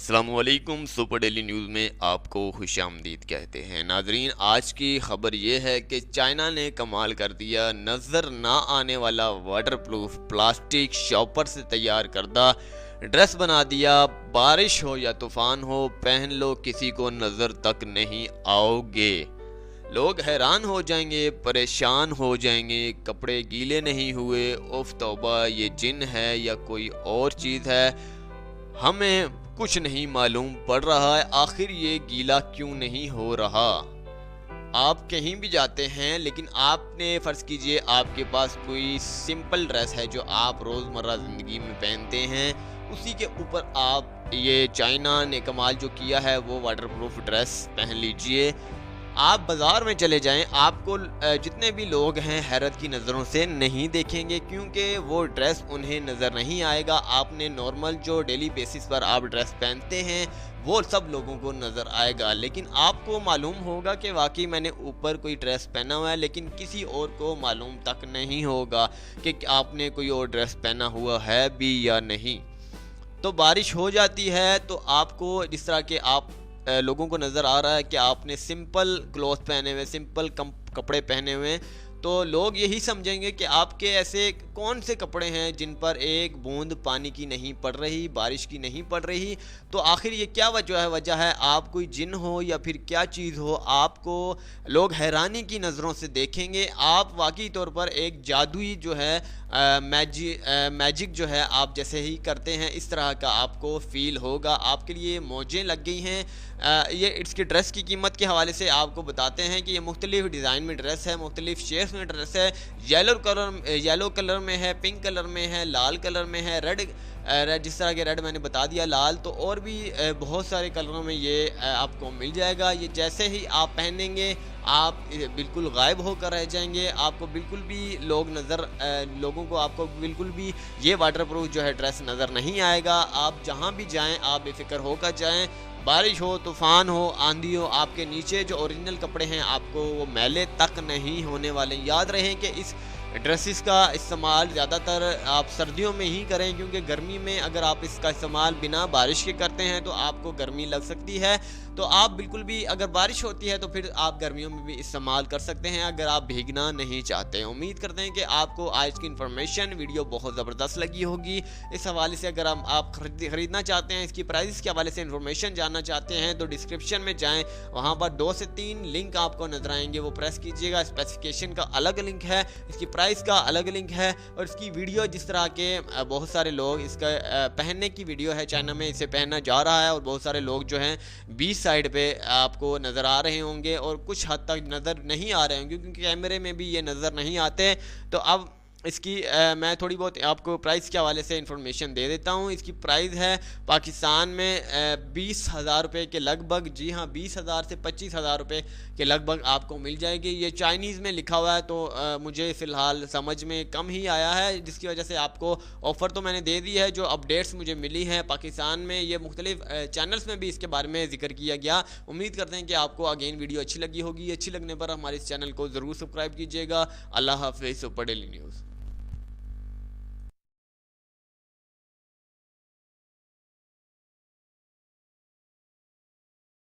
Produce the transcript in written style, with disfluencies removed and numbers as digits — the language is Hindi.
अस्सलामुअलैकुम। सुपर डेली न्यूज़ में आपको खुशामदीद कहते हैं। नाजरीन, आज की खबर ये है कि चाइना ने कमाल कर दिया। नज़र ना आने वाला वाटरप्रूफ प्लास्टिक शॉपर से तैयार करदा ड्रेस बना दिया। बारिश हो या तूफान हो, पहन लो, किसी को नज़र तक नहीं आओगे। लोग हैरान हो जाएंगे, परेशान हो जाएंगे। कपड़े गीले नहीं हुए, उफ तौबा, ये जिन है या कोई और चीज़ है, हमें कुछ नहीं मालूम पड़ रहा है। आखिर ये गीला क्यों नहीं हो रहा। आप कहीं भी जाते हैं, लेकिन आपने फ़र्ज़ कीजिए आपके पास कोई सिंपल ड्रेस है जो आप रोज़मर्रा ज़िंदगी में पहनते हैं, उसी के ऊपर आप ये चाइना ने कमाल जो किया है वो वाटरप्रूफ ड्रेस पहन लीजिए। आप बाज़ार में चले जाएं, आपको जितने भी लोग हैं हैरत की नज़रों से नहीं देखेंगे, क्योंकि वो ड्रेस उन्हें नज़र नहीं आएगा। आपने नॉर्मल जो डेली बेसिस पर आप ड्रेस पहनते हैं वो सब लोगों को नज़र आएगा, लेकिन आपको मालूम होगा कि वाकई मैंने ऊपर कोई ड्रेस पहना हुआ है, लेकिन किसी और को मालूम तक नहीं होगा कि आपने कोई और ड्रेस पहना हुआ है भी या नहीं। तो बारिश हो जाती है तो आपको जिस तरह के आप लोगों को नज़र आ रहा है कि आपने सिंपल क्लॉथ पहने हुए, सिंपल कपड़े पहने हुए, तो लोग यही समझेंगे कि आपके ऐसे कौन से कपड़े हैं जिन पर एक बूंद पानी की नहीं पड़ रही, बारिश की नहीं पड़ रही। तो आखिर ये क्या वजह है, आप कोई जिन हो या फिर क्या चीज़ हो, आपको लोग हैरानी की नज़रों से देखेंगे। आप वाकई तौर पर एक जादुई जो है मैजिक जो है आप जैसे ही करते हैं, इस तरह का आपको फ़ील होगा। आपके लिए मौजें लग गई हैं। ये इसकी ड्रेस की कीमत के हवाले से आपको बताते हैं कि ये मुख्तलिफ़ डिज़ाइन में ड्रेस है, मुख्तलिफ़ शेप्स में ड्रेस है। येलो कलर में है, पिंक कलर में है, लाल कलर में है, रेड जिस तरह के रेड मैंने बता दिया, लाल, तो और भी बहुत सारे कलरों में ये आपको मिल जाएगा। ये जैसे ही आप पहनेंगे आप बिल्कुल गायब होकर रह जाएंगे। आपको बिल्कुल भी लोगों को आपको बिल्कुल भी ये वाटरप्रूफ जो है ड्रेस नज़र नहीं आएगा। आप जहाँ भी जाएं आप बेफिक्र होकर जाएं। बारिश हो, तूफ़ान हो, आंधी हो, आपके नीचे जो ओरिजिनल कपड़े हैं आपको वो मैले तक नहीं होने वाले। याद रहें कि इस ड्रेसेस का इस्तेमाल ज़्यादातर आप सर्दियों में ही करें, क्योंकि गर्मी में अगर आप इसका इस्तेमाल बिना बारिश के करते हैं तो आपको गर्मी लग सकती है। तो आप बिल्कुल भी, अगर बारिश होती है तो फिर आप गर्मियों में भी इस्तेमाल कर सकते हैं अगर आप भीगना नहीं चाहते। उम्मीद करते हैं कि आपको आज की इन्फॉर्मेशन वीडियो बहुत ज़बरदस्त लगी होगी। इस हवाले से अगर आप ख़रीदना चाहते हैं, इसकी प्राइस के हवाले से इन्फॉर्मेशन जानना चाहते हैं, तो डिस्क्रिप्शन में जाएँ, वहाँ पर 2 से 3 लिंक आपको नजर आएंगे, वो प्रेस कीजिएगा। स्पेसिफिकेशन का अलग लिंक है, इसकी प्राइस का अलग लिंक है, और इसकी वीडियो जिस तरह के बहुत सारे लोग इसका पहनने की वीडियो है, चाइना में इसे पहनना जा रहा है और बहुत सारे लोग जो हैं 20 साइड पे आपको नज़र आ रहे होंगे और कुछ हद तक नज़र नहीं आ रहे होंगे, क्योंकि कैमरे में भी ये नज़र नहीं आते। तो अब इसकी मैं थोड़ी बहुत आपको प्राइस के हवाले से इंफॉर्मेशन दे देता हूँ। इसकी प्राइस है पाकिस्तान में 20,000 रुपये के लगभग। जी हाँ, 20,000 से 25,000 रुपये के लगभग आपको मिल जाएगी। ये चाइनीज़ में लिखा हुआ है, तो मुझे फ़िलहाल समझ में कम ही आया है, जिसकी वजह से आपको ऑफ़र तो मैंने दे दी है। जो अपडेट्स मुझे मिली हैं पाकिस्तान में, ये मुख्तलिफ चैनल्स में भी इसके बारे में जिक्र किया गया। उम्मीद करते हैं कि आपको अगेन वीडियो अच्छी लगी होगी। अच्छी लगने पर हमारे इस चैनल को ज़रूर सब्सक्राइब कीजिएगा। अल्लाह हाफ़िज़। Super daily news.